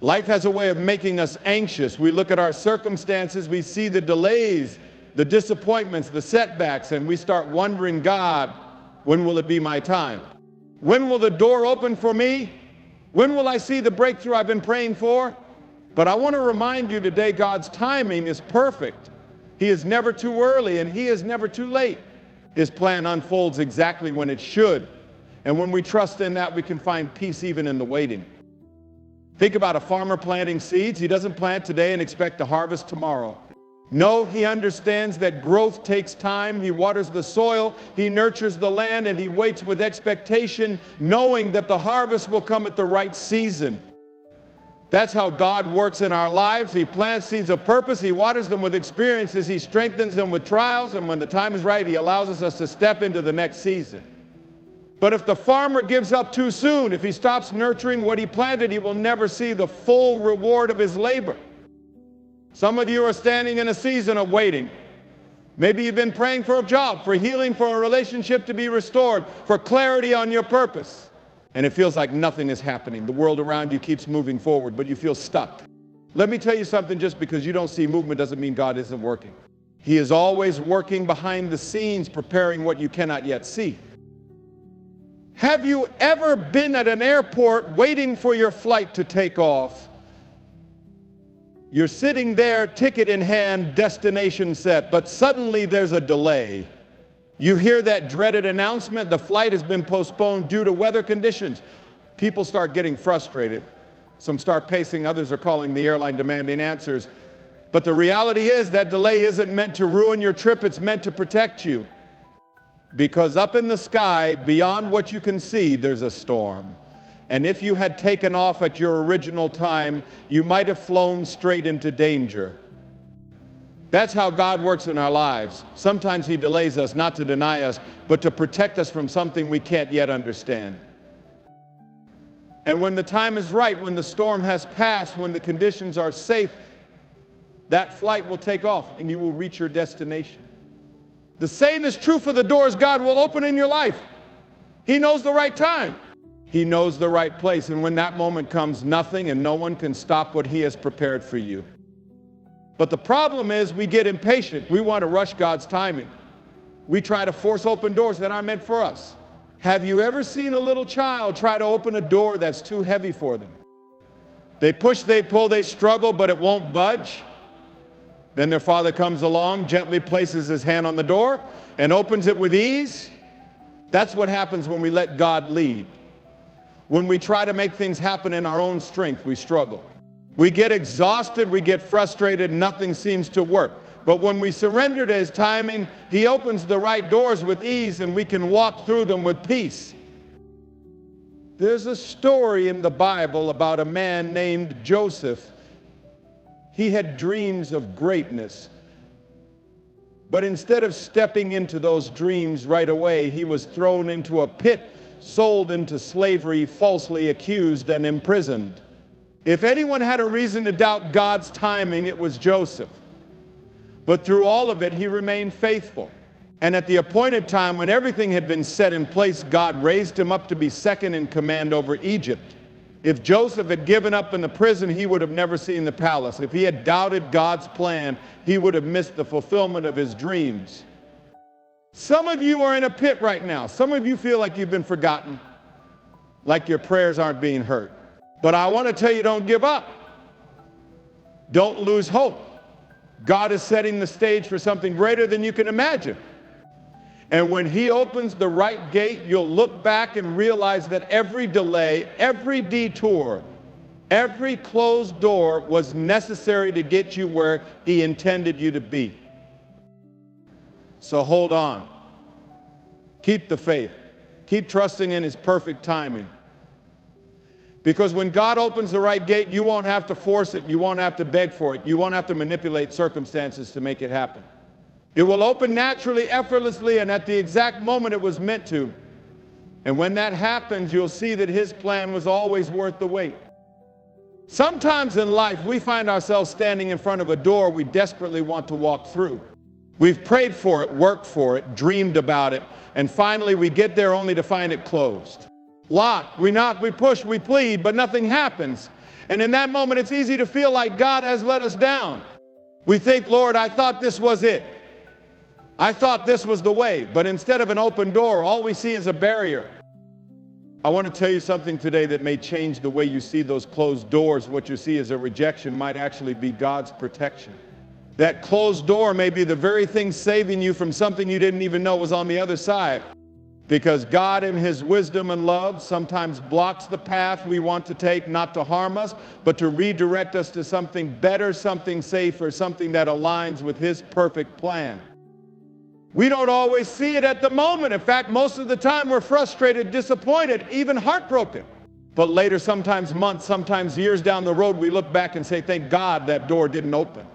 Life has a way of making us anxious. We look at our circumstances, we see the delays, the disappointments, the setbacks, and we start wondering, God, when will it be my time? When will the door open for me? When will I see the breakthrough I've been praying for? But I want to remind you today, God's timing is perfect. He is never too early and He is never too late. His plan unfolds exactly when it should. And when we trust in that, we can find peace even in the waiting. Think about a farmer planting seeds. He doesn't plant today and expect to harvest tomorrow. No, he understands that growth takes time. He waters the soil, he nurtures the land, and he waits with expectation, knowing that the harvest will come at the right season. That's how God works in our lives. He plants seeds of purpose, he waters them with experiences, he strengthens them with trials, and when the time is right, he allows us to step into the next season. But if the farmer gives up too soon, if he stops nurturing what he planted, he will never see the full reward of his labor. Some of you are standing in a season of waiting. Maybe you've been praying for a job, for healing, for a relationship to be restored, for clarity on your purpose. And it feels like nothing is happening. The world around you keeps moving forward, but you feel stuck. Let me tell you something, just because you don't see movement doesn't mean God isn't working. He is always working behind the scenes, preparing what you cannot yet see. Have you ever been at an airport waiting for your flight to take off? You're sitting there, ticket in hand, destination set, but suddenly there's a delay. You hear that dreaded announcement, the flight has been postponed due to weather conditions. People start getting frustrated. Some start pacing, others are calling the airline demanding answers. But the reality is that delay isn't meant to ruin your trip, it's meant to protect you. Because up in the sky, beyond what you can see, there's a storm. And if you had taken off at your original time, you might have flown straight into danger. That's how God works in our lives. Sometimes He delays us, not to deny us, but to protect us from something we can't yet understand. And when the time is right, when the storm has passed, when the conditions are safe, that flight will take off and you will reach your destination. The same is true for the doors God will open in your life. He knows the right time. He knows the right place. And when that moment comes, nothing and no one can stop what He has prepared for you. But the problem is we get impatient. We want to rush God's timing. We try to force open doors that aren't meant for us. Have you ever seen a little child try to open a door that's too heavy for them? They push, they pull, they struggle, but it won't budge. Then their father comes along, gently places his hand on the door, and opens it with ease. That's what happens when we let God lead. When we try to make things happen in our own strength, we struggle. We get exhausted, we get frustrated, nothing seems to work. But when we surrender to His timing, He opens the right doors with ease and we can walk through them with peace. There's a story in the Bible about a man named Joseph. He had dreams of greatness. But instead of stepping into those dreams right away, he was thrown into a pit, sold into slavery, falsely accused and imprisoned. If anyone had a reason to doubt God's timing, it was Joseph. But through all of it, he remained faithful. And at the appointed time, when everything had been set in place, God raised him up to be second in command over Egypt. If Joseph had given up in the prison, he would have never seen the palace. If he had doubted God's plan, he would have missed the fulfillment of his dreams. Some of you are in a pit right now. Some of you feel like you've been forgotten, like your prayers aren't being heard. But I want to tell you, don't give up. Don't lose hope. God is setting the stage for something greater than you can imagine. And when He opens the right gate, you'll look back and realize that every delay, every detour, every closed door was necessary to get you where He intended you to be. So hold on. Keep the faith. Keep trusting in His perfect timing. Because when God opens the right gate, you won't have to force it. You won't have to beg for it. You won't have to manipulate circumstances to make it happen. It will open naturally, effortlessly, and at the exact moment it was meant to. And when that happens, you'll see that His plan was always worth the wait. Sometimes in life, we find ourselves standing in front of a door we desperately want to walk through. We've prayed for it, worked for it, dreamed about it, and finally we get there only to find it closed. Locked, we knock, we push, we plead, but nothing happens. And in that moment, it's easy to feel like God has let us down. We think, Lord, I thought this was it. I thought this was the way. But instead of an open door, all we see is a barrier. I want to tell you something today that may change the way you see those closed doors. What you see as a rejection might actually be God's protection. That closed door may be the very thing saving you from something you didn't even know was on the other side. Because God in his wisdom and love sometimes blocks the path we want to take, not to harm us, but to redirect us to something better, something safer, something that aligns with his perfect plan. We don't always see it at the moment. In fact, most of the time we're frustrated, disappointed, even heartbroken. But later, sometimes months, sometimes years down the road, we look back and say, thank God that door didn't open.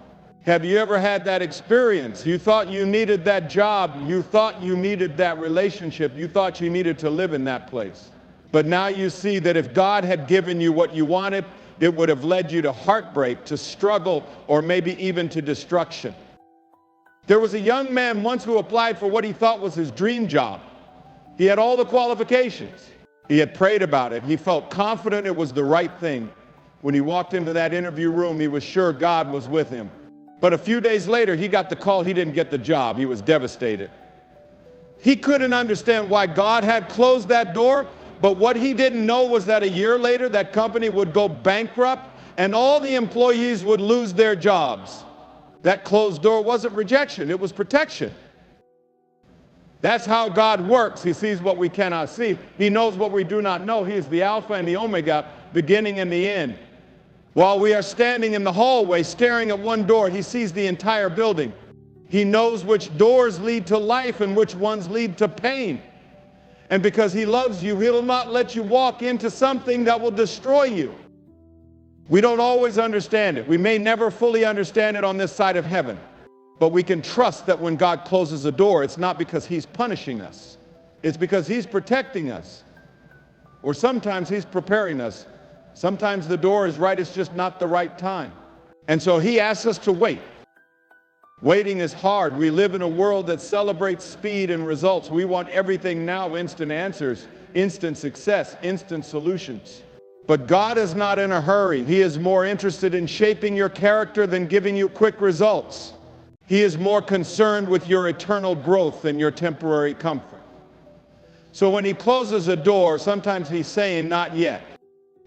Have you ever had that experience? You thought you needed that job. You thought you needed that relationship. You thought you needed to live in that place. But now you see that if God had given you what you wanted, it would have led you to heartbreak, to struggle, or maybe even to destruction. There was a young man once who applied for what he thought was his dream job. He had all the qualifications. He had prayed about it. He felt confident it was the right thing. When he walked into that interview room, he was sure God was with him. But a few days later, he got the call he didn't get the job. He was devastated. He couldn't understand why God had closed that door, but what he didn't know was that a year later, that company would go bankrupt and all the employees would lose their jobs. That closed door wasn't rejection, it was protection. That's how God works. He sees what we cannot see. He knows what we do not know. He is the Alpha and the Omega, beginning and the end. While we are standing in the hallway staring at one door, he sees the entire building. He knows which doors lead to life and which ones lead to pain. And because he loves you, he'll not let you walk into something that will destroy you. We don't always understand it. We may never fully understand it on this side of heaven. But we can trust that when God closes a door, it's not because he's punishing us. It's because he's protecting us. Or sometimes he's preparing us. Sometimes the door is right, it's just not the right time. And so he asks us to wait. Waiting is hard. We live in a world that celebrates speed and results. We want everything now, instant answers, instant success, instant solutions. But God is not in a hurry. He is more interested in shaping your character than giving you quick results. He is more concerned with your eternal growth than your temporary comfort. So when he closes a door, sometimes he's saying, not yet.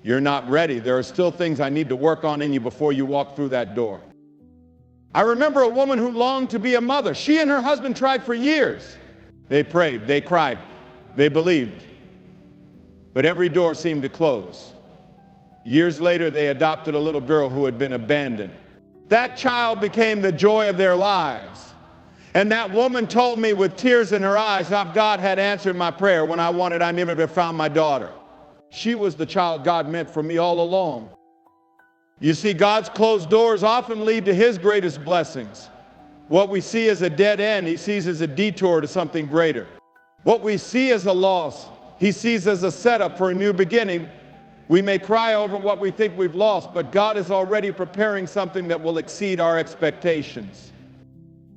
You're not ready. There are still things I need to work on in you before you walk through that door. I remember a woman who longed to be a mother. She and her husband tried for years. They prayed, they cried, they believed. But every door seemed to close. Years later, they adopted a little girl who had been abandoned. That child became the joy of their lives. And that woman told me with tears in her eyes how God had answered my prayer when I wanted, I never found my daughter. She was the child God meant for me all along. You see, God's closed doors often lead to his greatest blessings. What we see as a dead end, he sees as a detour to something greater. What we see as a loss, he sees as a setup for a new beginning. We may cry over what we think we've lost, but God is already preparing something that will exceed our expectations.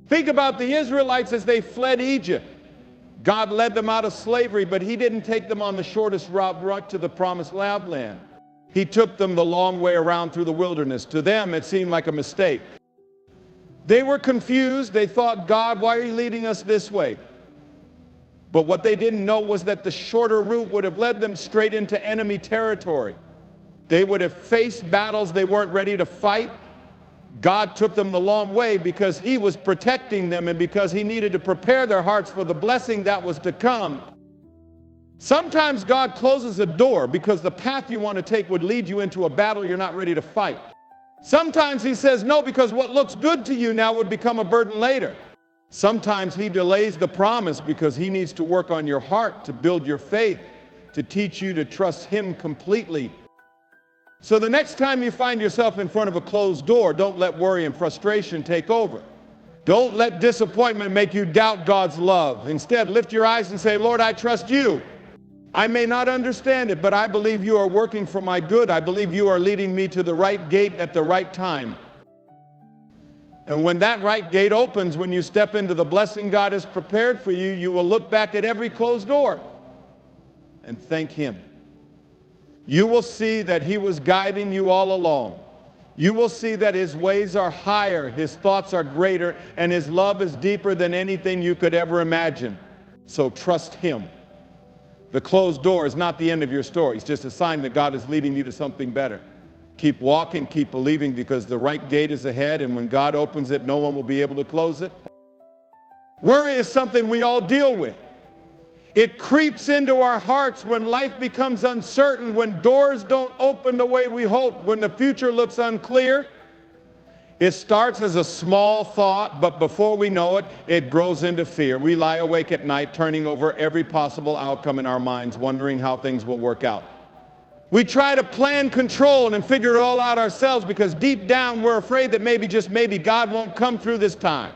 Think about the Israelites as they fled Egypt. God led them out of slavery, but he didn't take them on the shortest route right to the promised land. He took them the long way around through the wilderness. To them, it seemed like a mistake. They were confused. They thought, God, why are you leading us this way? But what they didn't know was that the shorter route would have led them straight into enemy territory. They would have faced battles they weren't ready to fight. God took them the long way because he was protecting them and because he needed to prepare their hearts for the blessing that was to come. Sometimes God closes a door because the path you want to take would lead you into a battle you're not ready to fight. Sometimes he says no because what looks good to you now would become a burden later. Sometimes he delays the promise because he needs to work on your heart to build your faith, to teach you to trust him completely. So the next time you find yourself in front of a closed door, don't let worry and frustration take over. Don't let disappointment make you doubt God's love. Instead, lift your eyes and say, Lord, I trust you. I may not understand it, but I believe you are working for my good. I believe you are leading me to the right gate at the right time. And when that right gate opens, when you step into the blessing God has prepared for you, you will look back at every closed door and thank him. You will see that he was guiding you all along. You will see that his ways are higher, his thoughts are greater, and his love is deeper than anything you could ever imagine. So trust him. The closed door is not the end of your story. It's just a sign that God is leading you to something better. Keep walking, keep believing, because the right gate is ahead, and when God opens it, no one will be able to close it. Worry is something we all deal with. It creeps into our hearts when life becomes uncertain, when doors don't open the way we hope, when the future looks unclear. It starts as a small thought, but before we know it, it grows into fear. We lie awake at night, turning over every possible outcome in our minds, wondering how things will work out. We try to plan, control, and figure it all out ourselves because deep down we're afraid that maybe, just maybe, God won't come through this time.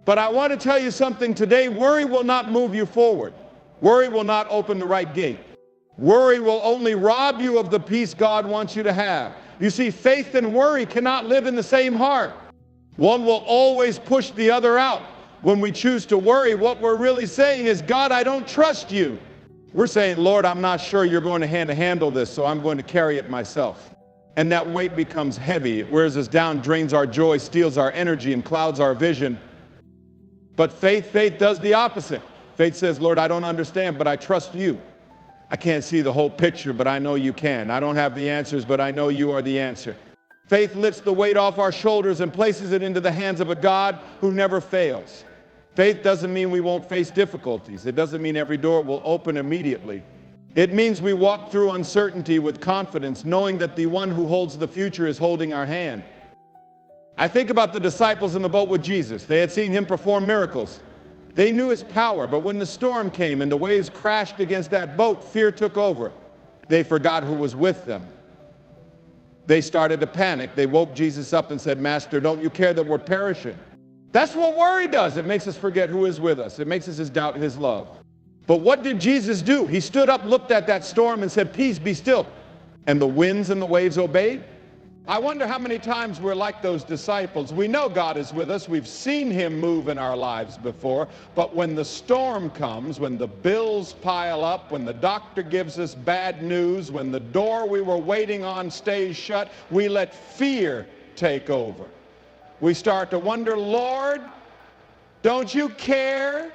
But I want to tell you something today. Worry will not move you forward. Worry will not open the right gate. Worry will only rob you of the peace God wants you to have. You see, faith and worry cannot live in the same heart. One will always push the other out. When we choose to worry, what we're really saying is, God, I don't trust you. We're saying, Lord, I'm not sure you're going to handle this, so I'm going to carry it myself. And that weight becomes heavy. It wears us down, drains our joy, steals our energy, and clouds our vision. But faith does the opposite. Faith says, Lord, I don't understand, but I trust you. I can't see the whole picture, but I know you can. I don't have the answers, but I know you are the answer. Faith lifts the weight off our shoulders and places it into the hands of a God who never fails. Faith doesn't mean we won't face difficulties. It doesn't mean every door will open immediately. It means we walk through uncertainty with confidence, knowing that the one who holds the future is holding our hand. I think about the disciples in the boat with Jesus. They had seen him perform miracles. They knew his power, but when the storm came and the waves crashed against that boat, fear took over. They forgot who was with them. They started to panic. They woke Jesus up and said, Master, don't you care that we're perishing? That's what worry does. It makes us forget who is with us. It makes us doubt his love. But what did Jesus do? He stood up, looked at that storm and said, peace, be still. And the winds and the waves obeyed. I wonder how many times we're like those disciples. We know God is with us. We've seen him move in our lives before. But when the storm comes, when the bills pile up, when the doctor gives us bad news, when the door we were waiting on stays shut, we let fear take over. We start to wonder, Lord, don't you care?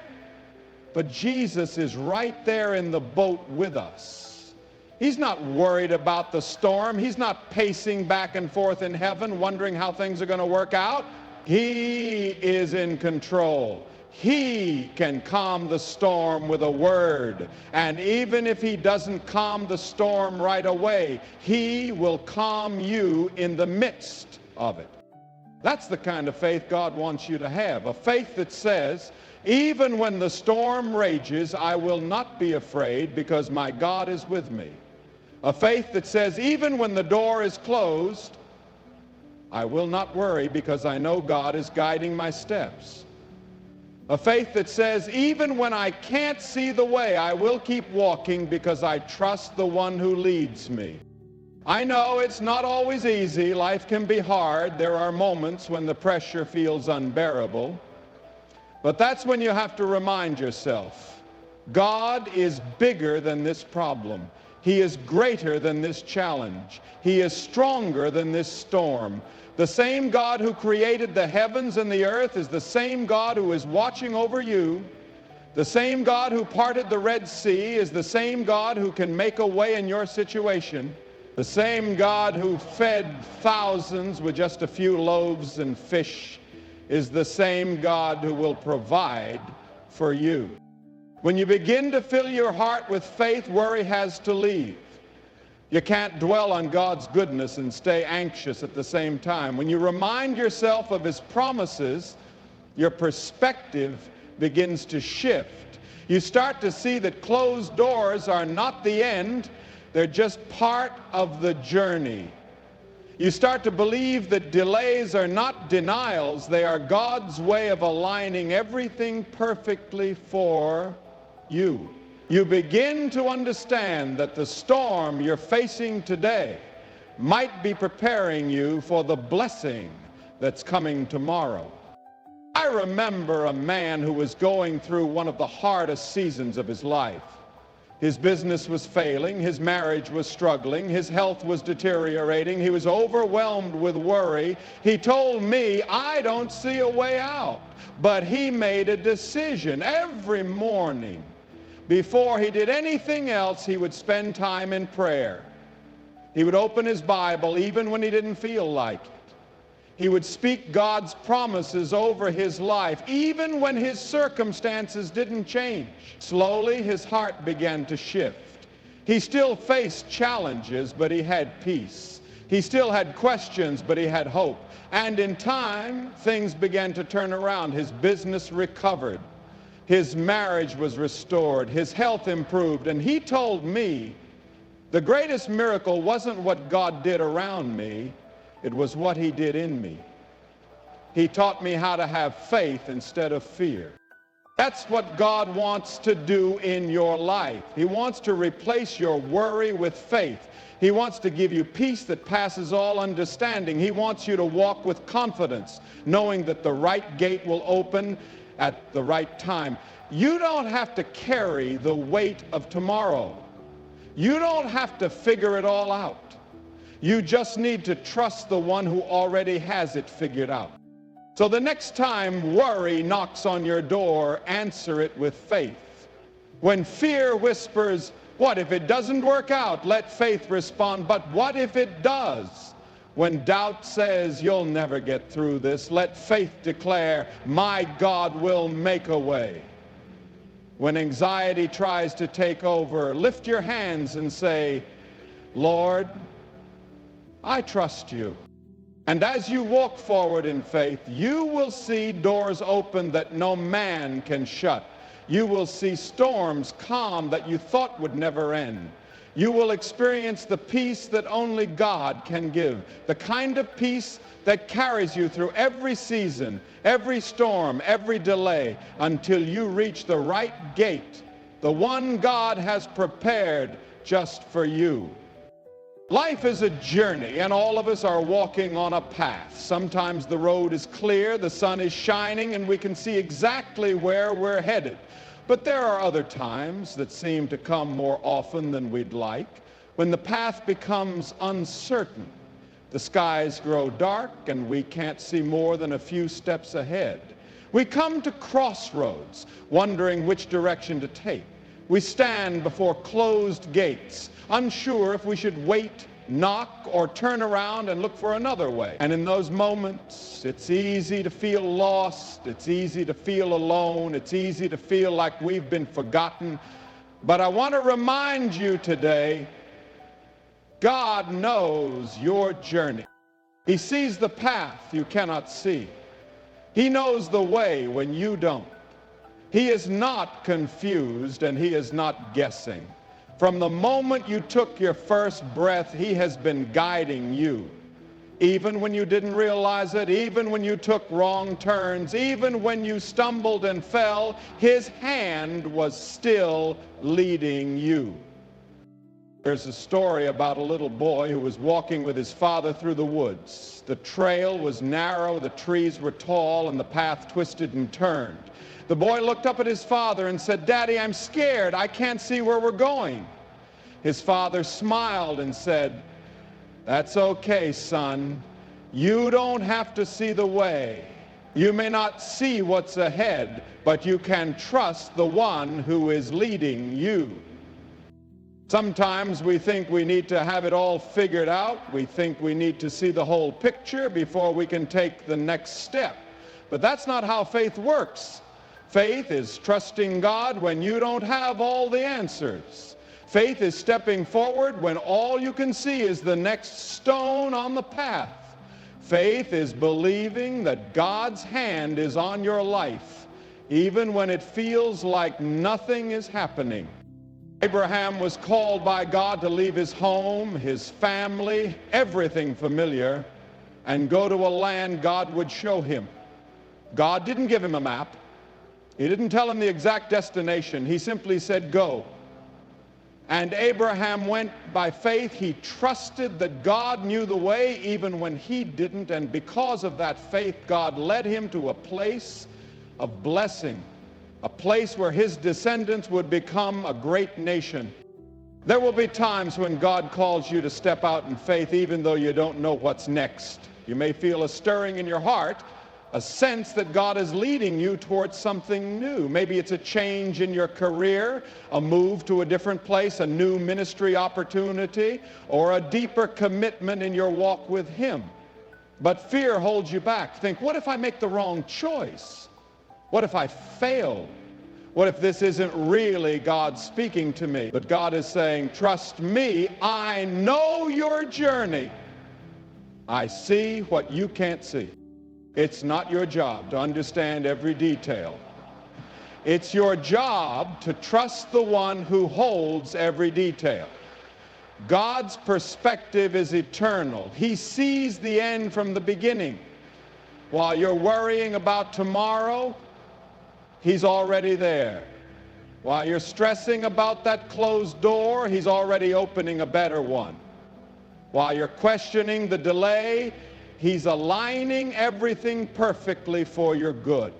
But Jesus is right there in the boat with us. He's not worried about the storm. He's not pacing back and forth in heaven, wondering how things are going to work out. He is in control. He can calm the storm with a word. And even if he doesn't calm the storm right away, he will calm you in the midst of it. That's the kind of faith God wants you to have. A faith that says, even when the storm rages, I will not be afraid because my God is with me. A faith that says, even when the door is closed, I will not worry because I know God is guiding my steps. A faith that says, even when I can't see the way, I will keep walking because I trust the one who leads me. I know it's not always easy. Life can be hard. There are moments when the pressure feels unbearable. But that's when you have to remind yourself, God is bigger than this problem. He is greater than this challenge. He is stronger than this storm. The same God who created the heavens and the earth is the same God who is watching over you. The same God who parted the Red Sea is the same God who can make a way in your situation. The same God who fed thousands with just a few loaves and fish is the same God who will provide for you. When you begin to fill your heart with faith, worry has to leave. You can't dwell on God's goodness and stay anxious at the same time. When you remind yourself of his promises, your perspective begins to shift. You start to see that closed doors are not the end, they're just part of the journey. You start to believe that delays are not denials, they are God's way of aligning everything perfectly for you. You begin to understand that the storm you're facing today might be preparing you for the blessing that's coming tomorrow. I remember a man who was going through one of the hardest seasons of his life. His business was failing, his marriage was struggling, his health was deteriorating, he was overwhelmed with worry. He told me, I don't see a way out. But he made a decision every morning. Before he did anything else, he would spend time in prayer. He would open his Bible even when he didn't feel like it. He would speak God's promises over his life, even when his circumstances didn't change. Slowly, his heart began to shift. He still faced challenges, but he had peace. He still had questions, but he had hope. And in time, things began to turn around. His business recovered. His marriage was restored. His health improved. And he told me, the greatest miracle wasn't what God did around me, it was what he did in me. He taught me how to have faith instead of fear. That's what God wants to do in your life. He wants to replace your worry with faith. He wants to give you peace that passes all understanding. He wants you to walk with confidence, knowing that the right gate will open at the right time. You don't have to carry the weight of tomorrow. You don't have to figure it all out. You just need to trust the one who already has it figured out. So the next time worry knocks on your door, answer it with faith. When fear whispers, what if it doesn't work out? Let faith respond, but what if it does? When doubt says, you'll never get through this, let faith declare, my God will make a way. When anxiety tries to take over, lift your hands and say, Lord, I trust you. And as you walk forward in faith, you will see doors open that no man can shut. You will see storms calm that you thought would never end. You will experience the peace that only God can give, the kind of peace that carries you through every season, every storm, every delay, until you reach the right gate, the one God has prepared just for you. Life is a journey, and all of us are walking on a path. Sometimes the road is clear, the sun is shining, and we can see exactly where we're headed. But there are other times that seem to come more often than we'd like, when the path becomes uncertain. The skies grow dark, and we can't see more than a few steps ahead. We come to crossroads, wondering which direction to take. We stand before closed gates, unsure if we should wait, knock, or turn around and look for another way. And in those moments, it's easy to feel lost, it's easy to feel alone, it's easy to feel like we've been forgotten. But I want to remind you today, God knows your journey. He sees the path you cannot see. He knows the way when you don't. He is not confused, and he is not guessing. From the moment you took your first breath, he has been guiding you. Even when you didn't realize it, even when you took wrong turns, even when you stumbled and fell, his hand was still leading you. There's a story about a little boy who was walking with his father through the woods. The trail was narrow, the trees were tall, and the path twisted and turned. The boy looked up at his father and said, Daddy, I'm scared. I can't see where we're going. His father smiled and said, that's okay, son. You don't have to see the way. You may not see what's ahead, but you can trust the one who is leading you. Sometimes we think we need to have it all figured out. We think we need to see the whole picture before we can take the next step. But that's not how faith works. Faith is trusting God when you don't have all the answers. Faith is stepping forward when all you can see is the next stone on the path. Faith is believing that God's hand is on your life, even when it feels like nothing is happening. Abraham was called by God to leave his home, his family, everything familiar, and go to a land God would show him. God didn't give him a map. He didn't tell him the exact destination. He simply said, go. And Abraham went by faith. He trusted that God knew the way even when he didn't. And because of that faith, God led him to a place of blessing. a place where his descendants would become a great nation. There will be times when God calls you to step out in faith even though you don't know what's next. You may feel a stirring in your heart, a sense that God is leading you towards something new. Maybe it's a change in your career, a move to a different place, a new ministry opportunity, or a deeper commitment in your walk with him. But fear holds you back. Think, what if I make the wrong choice? What if I fail? What if this isn't really God speaking to me? But God is saying, trust me, I know your journey. I see what you can't see. It's not your job to understand every detail. It's your job to trust the one who holds every detail. God's perspective is eternal. He sees the end from the beginning. While you're worrying about tomorrow, he's already there. While you're stressing about that closed door, he's already opening a better one. While you're questioning the delay, he's aligning everything perfectly for your good.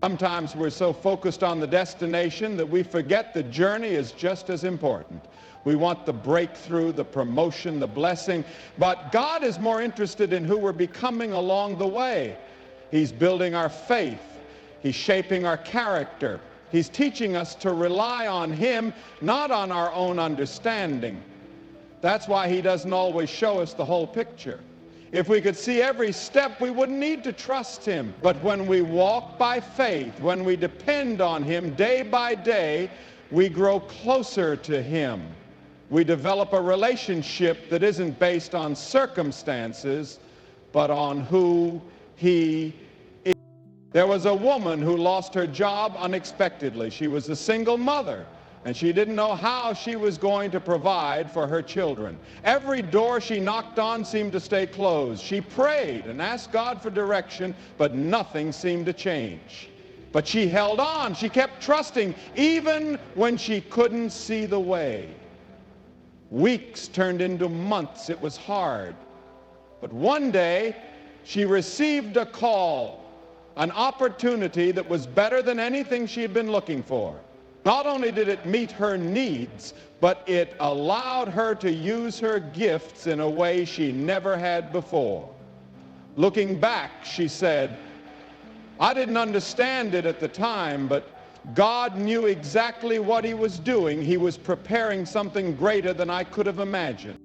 Sometimes we're so focused on the destination that we forget the journey is just as important. We want the breakthrough, the promotion, the blessing, but God is more interested in who we're becoming along the way. He's building our faith. He's shaping our character. He's teaching us to rely on him, not on our own understanding. That's why he doesn't always show us the whole picture. If we could see every step, we wouldn't need to trust him. But when we walk by faith, when we depend on him day by day, we grow closer to him. We develop a relationship that isn't based on circumstances, but on who he is. There was a woman who lost her job unexpectedly. She was a single mother, and she didn't know how she was going to provide for her children. Every door she knocked on seemed to stay closed. She prayed and asked God for direction, but nothing seemed to change. But she held on. She kept trusting, even when she couldn't see the way. Weeks turned into months. It was hard. But one day, she received a call, an opportunity that was better than anything she had been looking for. Not only did it meet her needs, but it allowed her to use her gifts in a way she never had before. Looking back, she said, I didn't understand it at the time, but God knew exactly what he was doing. He was preparing something greater than I could have imagined.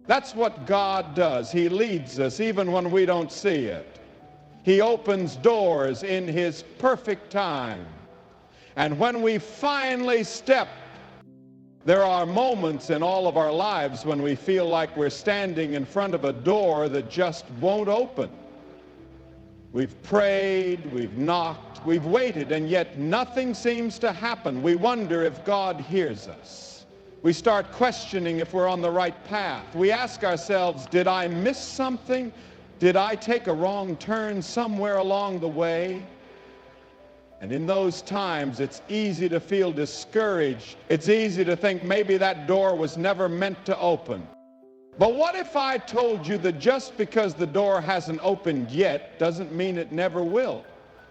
That's what God does. He leads us even when we don't see it. He opens doors in his perfect time. And when we finally step, there are moments in all of our lives when we feel like we're standing in front of a door that just won't open. We've prayed, we've knocked, we've waited, and yet nothing seems to happen. We wonder if God hears us. We start questioning if we're on the right path. We ask ourselves, did I miss something? Did I take a wrong turn somewhere along the way? And in those times, it's easy to feel discouraged. It's easy to think maybe that door was never meant to open. But what if I told you that just because the door hasn't opened yet doesn't mean it never will?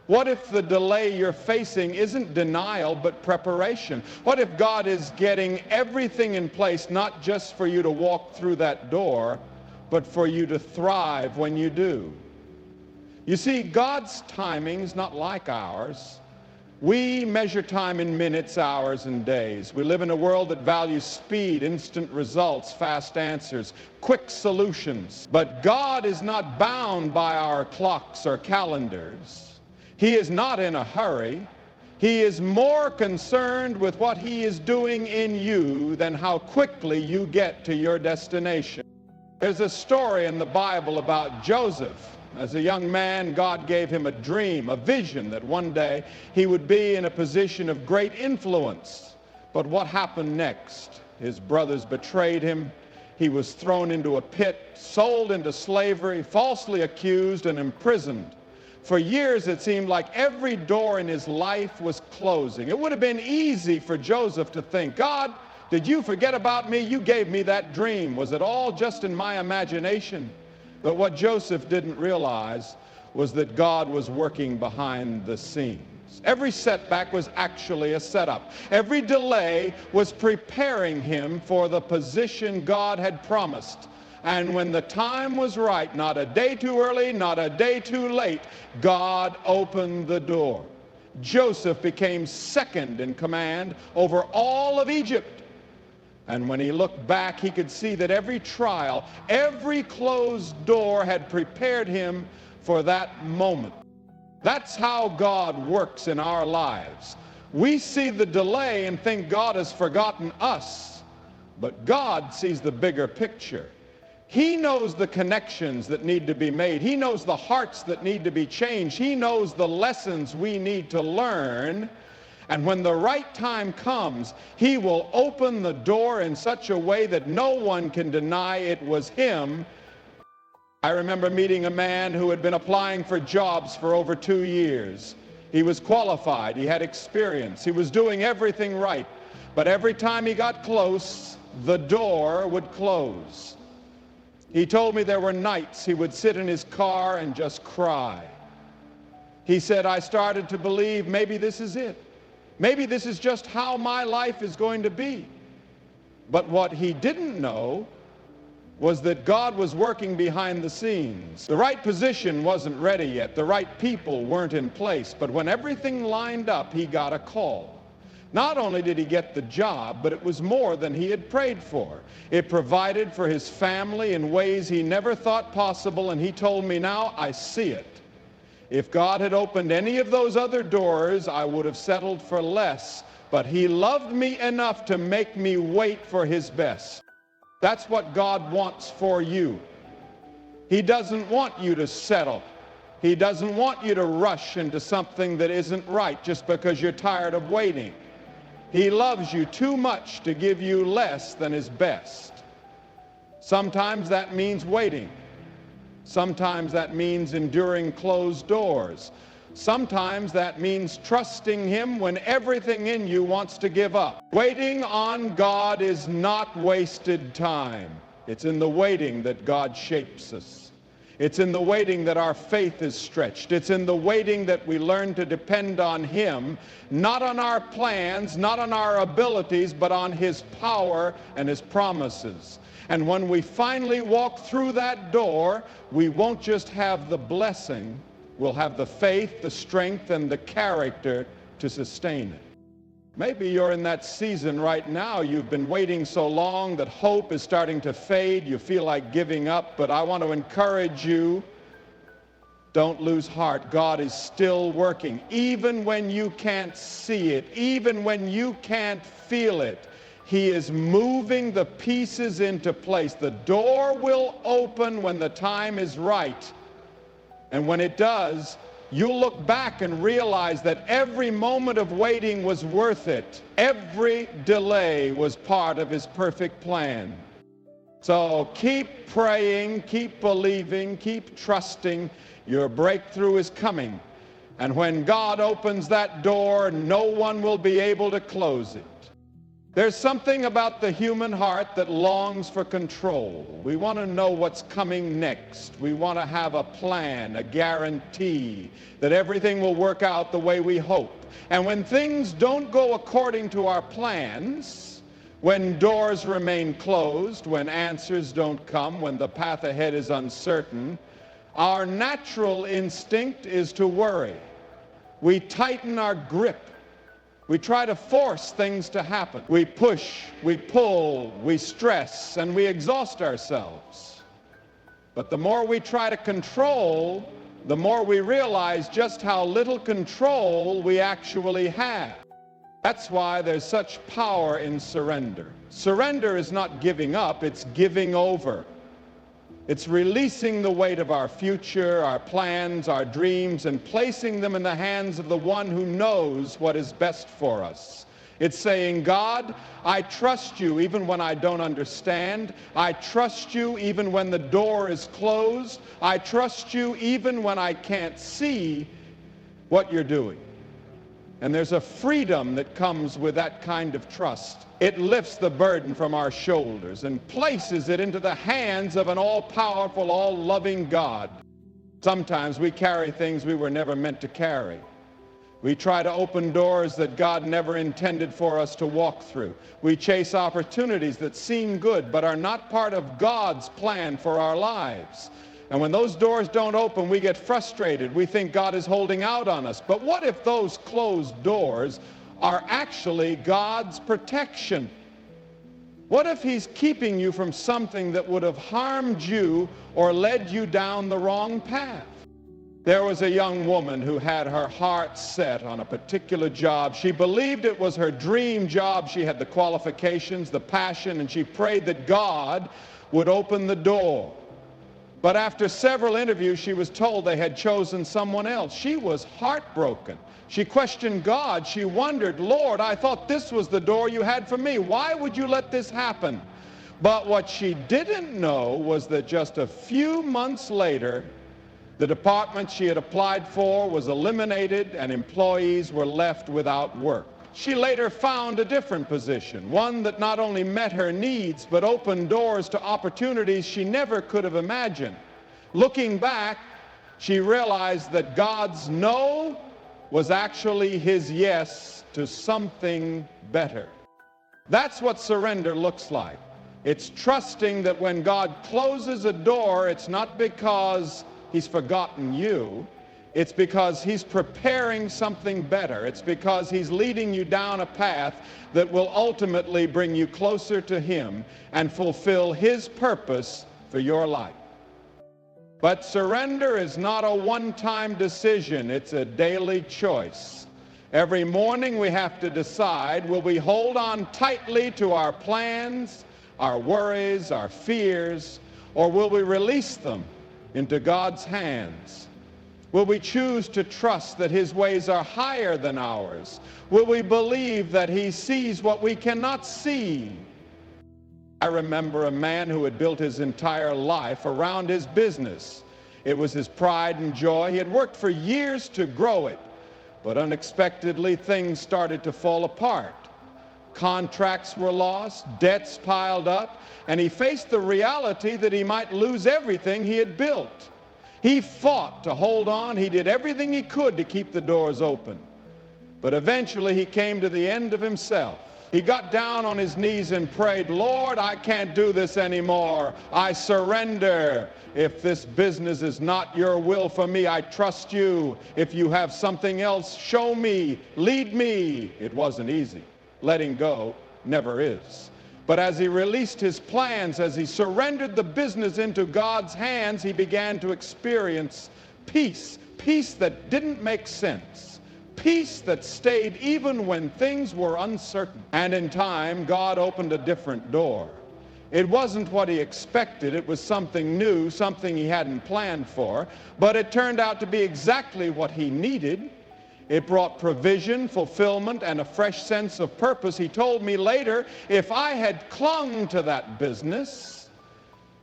What if the delay you're facing isn't denial but preparation? What if God is getting everything in place, not just for you to walk through that door, but for you to thrive when you do? You see, God's timing's not like ours. We measure time in minutes, hours, and days. We live in a world that values speed, instant results, fast answers, quick solutions. But God is not bound by our clocks or calendars. He is not in a hurry. He is more concerned with what he is doing in you than how quickly you get to your destination. There's a story in the Bible about Joseph. As a young man, God gave him a dream, a vision that one day he would be in a position of great influence. But what happened next? His brothers betrayed him. He was thrown into a pit, sold into slavery, falsely accused and imprisoned. For years, it seemed like every door in his life was closing. It would have been easy for Joseph to think, God, did you forget about me? You gave me that dream. Was it all just in my imagination? But what Joseph didn't realize was that God was working behind the scenes. Every setback was actually a setup. Every delay was preparing him for the position God had promised. And when the time was right, not a day too early, not a day too late, God opened the door. Joseph became second in command over all of Egypt. And when he looked back, he could see that every trial, every closed door had prepared him for that moment. That's how God works in our lives. We see the delay and think God has forgotten us, but God sees the bigger picture. He knows the connections that need to be made. He knows the hearts that need to be changed. He knows the lessons we need to learn. And when the right time comes, he will open the door in such a way that no one can deny it was him. I remember meeting a man who had been applying for jobs for over 2 years. He was qualified, he had experience, he was doing everything right. But every time he got close, the door would close. He told me there were nights he would sit in his car and just cry. He said, I started to believe maybe this is it. Maybe this is just how my life is going to be. But what he didn't know was that God was working behind the scenes. The right position wasn't ready yet. The right people weren't in place. But when everything lined up, he got a call. Not only did he get the job, but it was more than he had prayed for. It provided for his family in ways he never thought possible, and he told me, now I see it. If God had opened any of those other doors, I would have settled for less, but he loved me enough to make me wait for his best. That's what God wants for you. He doesn't want you to settle. He doesn't want you to rush into something that isn't right just because you're tired of waiting. He loves you too much to give you less than his best. Sometimes that means waiting. Sometimes that means enduring closed doors. Sometimes that means trusting him when everything in you wants to give up. Waiting on God is not wasted time. It's in the waiting that God shapes us. It's in the waiting that our faith is stretched. It's in the waiting that we learn to depend on him, not on our plans, not on our abilities, but on his power and his promises. And when we finally walk through that door, we won't just have the blessing, we'll have the faith, the strength, and the character to sustain it. Maybe you're in that season right now. You've been waiting so long that hope is starting to fade. You feel like giving up, but I want to encourage you, don't lose heart. God is still working. Even when you can't see it, even when you can't feel it, he is moving the pieces into place. The door will open when the time is right. And when it does, you'll look back and realize that every moment of waiting was worth it. Every delay was part of his perfect plan. So keep praying, keep believing, keep trusting. Your breakthrough is coming. And when God opens that door, no one will be able to close it. There's something about the human heart that longs for control. We want to know what's coming next. We want to have a plan, a guarantee that everything will work out the way we hope. And when things don't go according to our plans, when doors remain closed, when answers don't come, when the path ahead is uncertain, our natural instinct is to worry. We tighten our grip. We try to force things to happen. We push, we pull, we stress, and we exhaust ourselves. But the more we try to control, the more we realize just how little control we actually have. That's why there's such power in surrender. Surrender is not giving up, it's giving over. It's releasing the weight of our future, our plans, our dreams, and placing them in the hands of the one who knows what is best for us. It's saying, God, I trust you even when I don't understand. I trust you even when the door is closed. I trust you even when I can't see what you're doing. And there's a freedom that comes with that kind of trust. It lifts the burden from our shoulders and places it into the hands of an all-powerful, all-loving God. Sometimes we carry things we were never meant to carry. We try to open doors that God never intended for us to walk through. We chase opportunities that seem good but are not part of God's plan for our lives. And when those doors don't open, we get frustrated. We think God is holding out on us. But what if those closed doors are actually God's protection? What if He's keeping you from something that would have harmed you or led you down the wrong path? There was a young woman who had her heart set on a particular job. She believed it was her dream job. She had the qualifications, the passion, and she prayed that God would open the door. But after several interviews, she was told they had chosen someone else. She was heartbroken. She questioned God. She wondered, Lord, I thought this was the door you had for me. Why would you let this happen? But what she didn't know was that just a few months later, the department she had applied for was eliminated and employees were left without work. She later found a different position, one that not only met her needs, but opened doors to opportunities she never could have imagined. Looking back, she realized that God's no was actually His yes to something better. That's what surrender looks like. It's trusting that when God closes a door, it's not because He's forgotten you. It's because He's preparing something better. It's because He's leading you down a path that will ultimately bring you closer to Him and fulfill His purpose for your life. But surrender is not a one-time decision. It's a daily choice. Every morning we have to decide, will we hold on tightly to our plans, our worries, our fears, or will we release them into God's hands? Will we choose to trust that His ways are higher than ours? Will we believe that He sees what we cannot see? I remember a man who had built his entire life around his business. It was his pride and joy. He had worked for years to grow it, but unexpectedly things started to fall apart. Contracts were lost, debts piled up, and he faced the reality that he might lose everything he had built. He fought to hold on. He did everything he could to keep the doors open. But eventually he came to the end of himself. He got down on his knees and prayed, Lord, I can't do this anymore. I surrender. If this business is not your will for me, I trust you. If you have something else, show me, lead me. It wasn't easy. Letting go never is. But as he released his plans, as he surrendered the business into God's hands, he began to experience peace. Peace that didn't make sense. Peace that stayed even when things were uncertain. And in time, God opened a different door. It wasn't what he expected. It was something new, something he hadn't planned for. But it turned out to be exactly what he needed. It brought provision, fulfillment, and a fresh sense of purpose. He told me later, if I had clung to that business,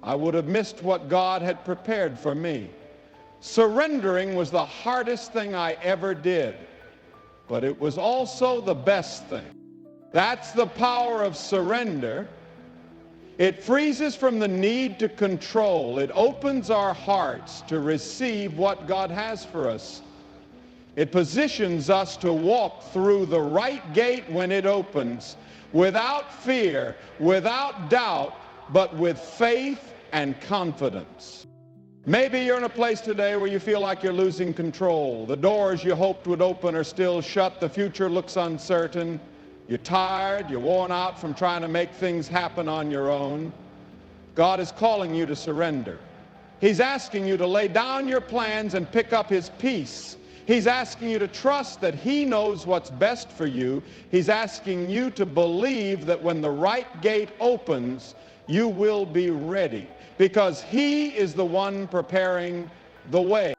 I would have missed what God had prepared for me. Surrendering was the hardest thing I ever did, but it was also the best thing. That's the power of surrender. It frees us from the need to control. It opens our hearts to receive what God has for us. It positions us to walk through the right gate when it opens, without fear, without doubt, but with faith and confidence. Maybe you're in a place today where you feel like you're losing control. The doors you hoped would open are still shut. The future looks uncertain. You're tired. You're worn out from trying to make things happen on your own. God is calling you to surrender. He's asking you to lay down your plans and pick up His peace. He's asking you to trust that He knows what's best for you. He's asking you to believe that when the right gate opens, you will be ready, because He is the one preparing the way.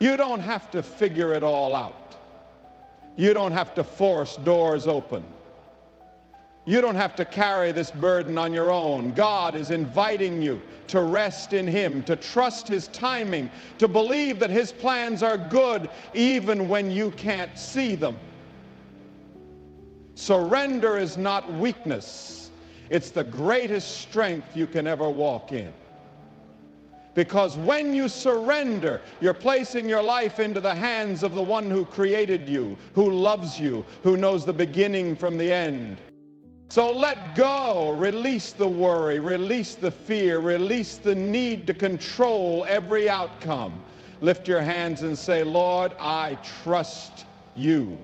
You don't have to figure it all out. You don't have to force doors open. You don't have to carry this burden on your own. God is inviting you to rest in Him, to trust His timing, to believe that His plans are good even when you can't see them. Surrender is not weakness. It's the greatest strength you can ever walk in. Because when you surrender, you're placing your life into the hands of the one who created you, who loves you, who knows the beginning from the end. So let go, release the worry, release the fear, release the need to control every outcome. Lift your hands and say, Lord, I trust you.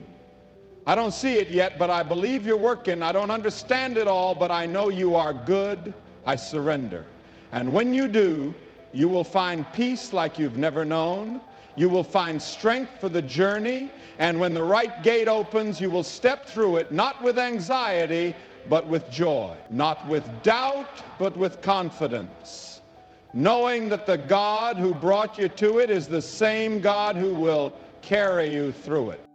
I don't see it yet, but I believe you're working. I don't understand it all, but I know you are good. I surrender. And when you do, you will find peace like you've never known. You will find strength for the journey. And when the right gate opens, you will step through it, not with anxiety, but with joy. Not with doubt, but with confidence. Knowing that the God who brought you to it is the same God who will carry you through it.